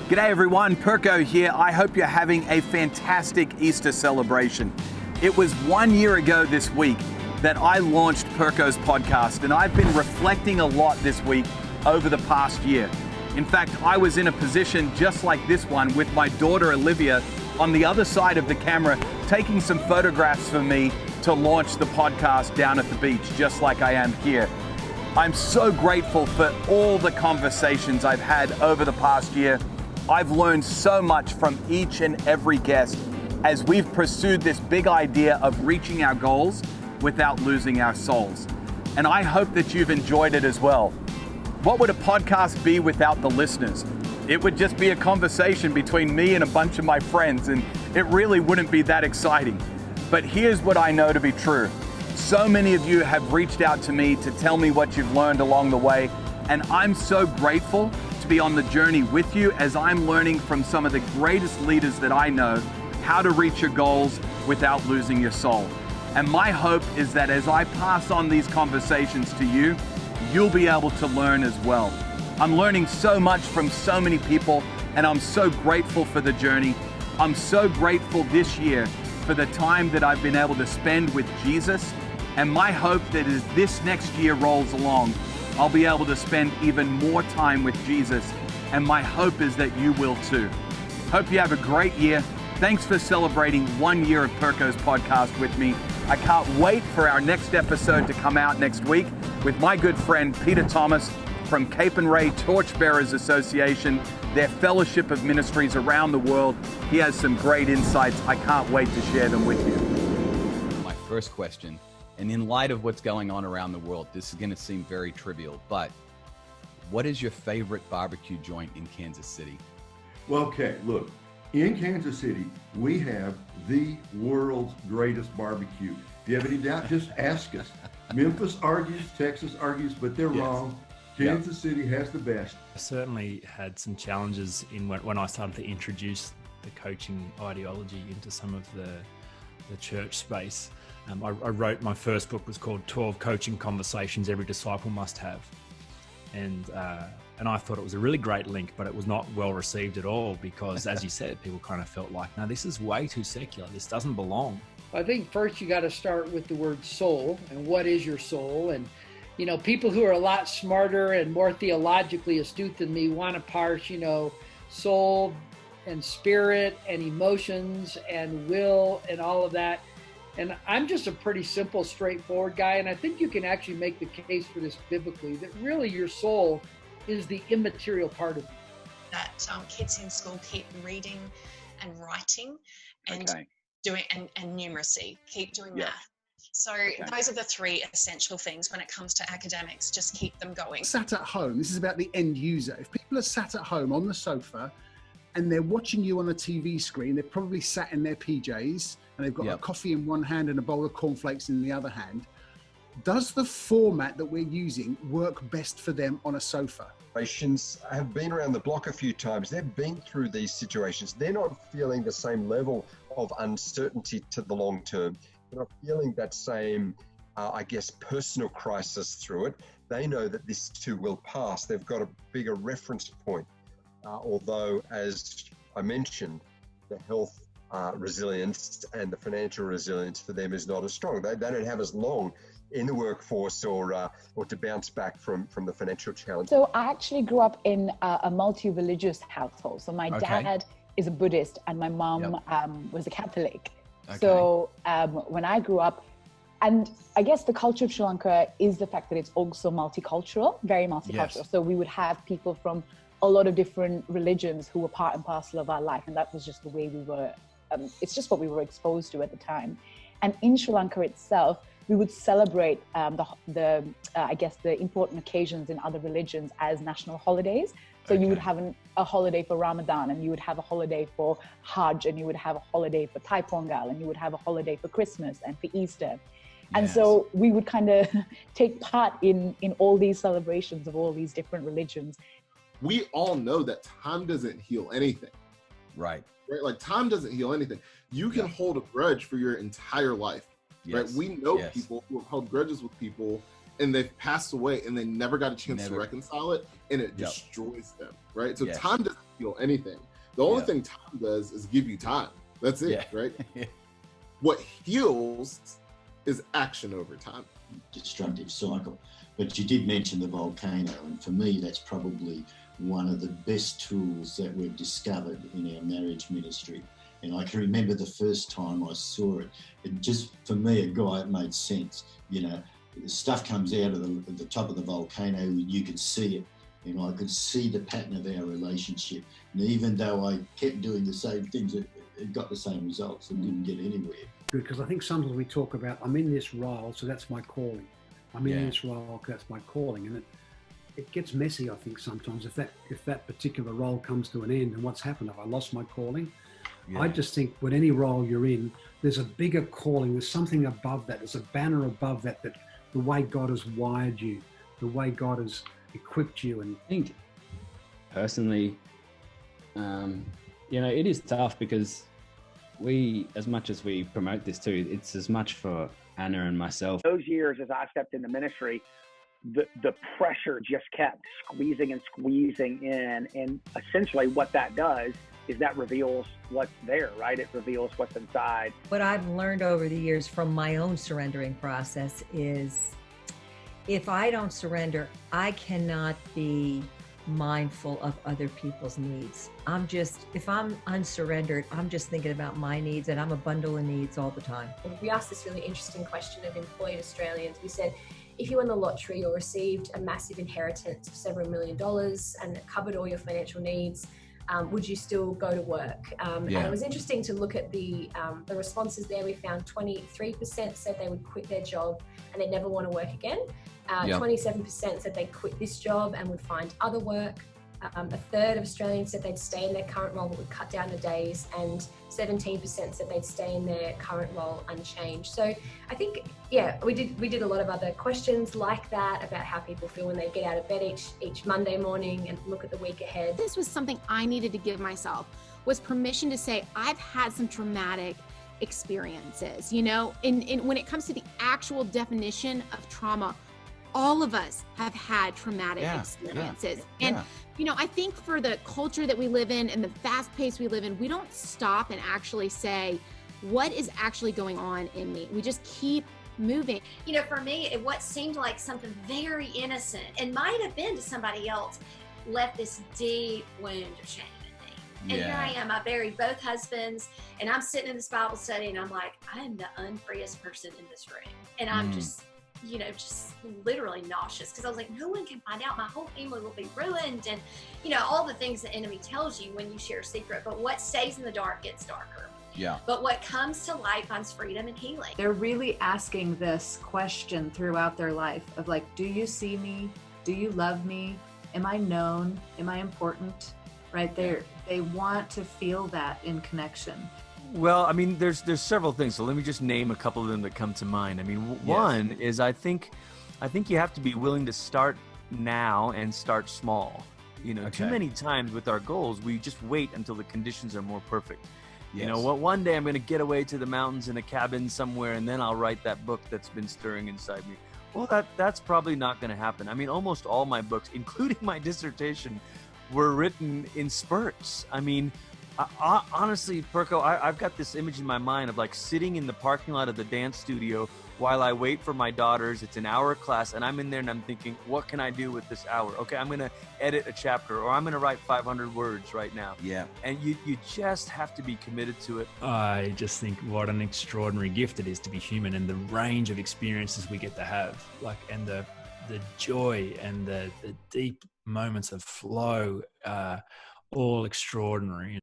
G'day everyone, Perko here. I hope you're having a fantastic Easter celebration. It was 1 year ago this week that I launched Perko's podcast, and I've been reflecting a lot this week over the past year. In fact, I was in a position just like this one with my daughter Olivia on the other side of the camera, taking some photographs for me to launch the podcast down at the beach, just like I am here. I'm so grateful for all the conversations I've had over the past year. I've learned so much from each and every guest as we've pursued this big idea of reaching our goals without losing our souls. And I hope that you've enjoyed it as well. What would a podcast be without the listeners? It would just be a conversation between me and a bunch of my friends, and it really wouldn't be that exciting. But here's what I know to be true. So many of you have reached out to me to tell me what you've learned along the way, and I'm so grateful to be on the journey with you as I'm learning from some of the greatest leaders that I know how to reach your goals without losing your soul. And my hope is that as I pass on these conversations to you, you'll be able to learn as well. I'm learning so much from so many people, and I'm so grateful for the journey. I'm so grateful this year for the time that I've been able to spend with Jesus. And my hope that as this next year rolls along, I'll be able to spend even more time with Jesus. And my hope is that you will too. Hope you have a great year. Thanks for celebrating 1 year of Perko's podcast with me. I can't wait for our next episode to come out next week with my good friend Peter Thomas from Cape and Ray Torchbearers Association, their fellowship of ministries around the world. He has some great insights. I can't wait to share them with you. My first question, and in light of what's going on around the world, this is going to seem very trivial, but what is your favorite barbecue joint in Kansas City? Well, okay, look, in Kansas City, we have the world's greatest barbecue. If you have any doubt, just ask us. Memphis argues, Texas argues, but they're wrong. Kansas City has the best. I certainly had some challenges in when I started to introduce the coaching ideology into some of the church space. I wrote, my first book was called 12 Coaching Conversations Every Disciple Must Have. And I thought it was a really great link, but it was not well received at all because, as you said, people kind of felt like, no, this is way too secular. This doesn't belong. I think first you got to start with the word soul and what is your soul. And, you know, people who are a lot smarter and more theologically astute than me want to parse, you know, soul and spirit and emotions and will and all of that. And I'm just a pretty simple, straightforward guy. And I think you can actually make the case for this biblically, that really your soul is the immaterial part of you. That kids in school keep reading and writing and doing and numeracy, keep doing math. So those are the three essential things when it comes to academics. Just keep them going. Sat at home, this is about the end user. If people are sat at home on the sofa and they're watching you on a TV screen, they're probably sat in their PJs and they've got a coffee in one hand and a bowl of cornflakes in the other hand. Does the format that we're using work best for them on a sofa? Patients have been around the block a few times. They've been through these situations. They're not feeling the same level of uncertainty to the long term. They're not feeling that same, personal crisis through it. They know that this too will pass. They've got a bigger reference point. Although, as I mentioned, the health resilience and the financial resilience for them is not as strong. They don't have as long in the workforce or to bounce back from the financial challenge. So I actually grew up in a multi-religious household. So my dad is a Buddhist and my mom was a Catholic. So when I grew up, and I guess the culture of Sri Lanka is the fact that it's also multicultural, very multicultural. Yes. So we would have people from a lot of different religions who were part and parcel of our life. And that was just the way we were, it's just what we were exposed to at the time. And in Sri Lanka itself, we would celebrate the important occasions in other religions as national holidays. So you would have a holiday for Ramadan, and you would have a holiday for Hajj, and you would have a holiday for Thai Pongal, and you would have a holiday for Christmas and for Easter. And so we would kind of take part in all these celebrations of all these different religions. We all know that time doesn't heal anything. Right? Like time doesn't heal anything. You can hold a grudge for your entire life. Right? We know people who have held grudges with people and they've passed away and they never got a chance to reconcile it, and it destroys them. Right? So time doesn't heal anything. The only thing time does is give you time. That's it, right? What heals is action over time. Destructive cycle. But you did mention the volcano, and for me, that's probably one of the best tools that we've discovered in our marriage ministry. And I can remember the first time I saw it. It just, for me, a guy, it made sense. You know, stuff comes out of the top of the volcano, you can see it. And I could see the pattern of our relationship. And even though I kept doing the same things, it got the same results and didn't get anywhere. Good, because I think sometimes we talk about, I'm in this role, so that's my calling. I'm in this role, that's my calling. And it gets messy, I think, sometimes if that particular role comes to an end and what's happened, have I lost my calling? I just think with any role you're in, there's a bigger calling, there's something above that, there's a banner above that the way God has wired you, the way God has equipped you. And I think personally, it is tough because we, as much as we promote this too, it's as much for Anna and myself. Those years as I stepped into ministry, the pressure just kept squeezing in, and essentially what that does is that reveals what's there, right? It reveals what's inside. What I've learned over the years from my own surrendering process is if I don't surrender, I cannot be mindful of other people's needs. If I'm unsurrendered, I'm just thinking about my needs, and I'm a bundle of needs all the time. We asked this really interesting question of employed Australians. We said, if you won the lottery or received a massive inheritance of several $1 million and it covered all your financial needs, would you still go to work? And it was interesting to look at the responses there. We found 23% said they would quit their job and they'd never want to work again. 27% said they'd quit this job and would find other work. A third of Australians said they'd stay in their current role but would cut down the days, and 17% said they'd stay in their current role unchanged. So I think, we did a lot of other questions like that about how people feel when they get out of bed each Monday morning and look at the week ahead. This was something I needed to give myself, was permission to say, I've had some traumatic experiences, when it comes to the actual definition of trauma, all of us have had traumatic experiences. And, I think for the culture that we live in and the fast pace we live in, we don't stop and actually say, what is actually going on in me? We just keep moving. For me, what seemed like something very innocent and might have been to somebody else left this deep wound of shame in me. And here I am, I buried both husbands, and I'm sitting in this Bible study and I'm like, I am the unfreest person in this room. And I'm just literally nauseous, because I was like, no one can find out, my whole family will be ruined, and all the things the enemy tells you when you share a secret. But what stays in the dark gets darker. But what comes to light finds freedom and healing. They're really asking this question throughout their life of like, do you see me? Do you love me? Am I known? Am I important? Right? They want to feel that in connection. Well, I mean, there's several things. So let me just name a couple of them that come to mind. I mean, one is I think you have to be willing to start now and start small. Too many times with our goals, we just wait until the conditions are more perfect. One day I'm going to get away to the mountains in a cabin somewhere, and then I'll write that book that's been stirring inside me. Well, that's probably not going to happen. I mean, almost all my books, including my dissertation, were written in spurts. I mean, honestly, Perko, I've got this image in my mind of like sitting in the parking lot of the dance studio while I wait for my daughters. It's an hour class, and I'm in there and I'm thinking, what can I do with this hour? Okay, I'm going to edit a chapter, or I'm going to write 500 words right now. And you just have to be committed to it. I just think what an extraordinary gift it is to be human, and the range of experiences we get to have, and the joy and the deep moments of flow, all extraordinary.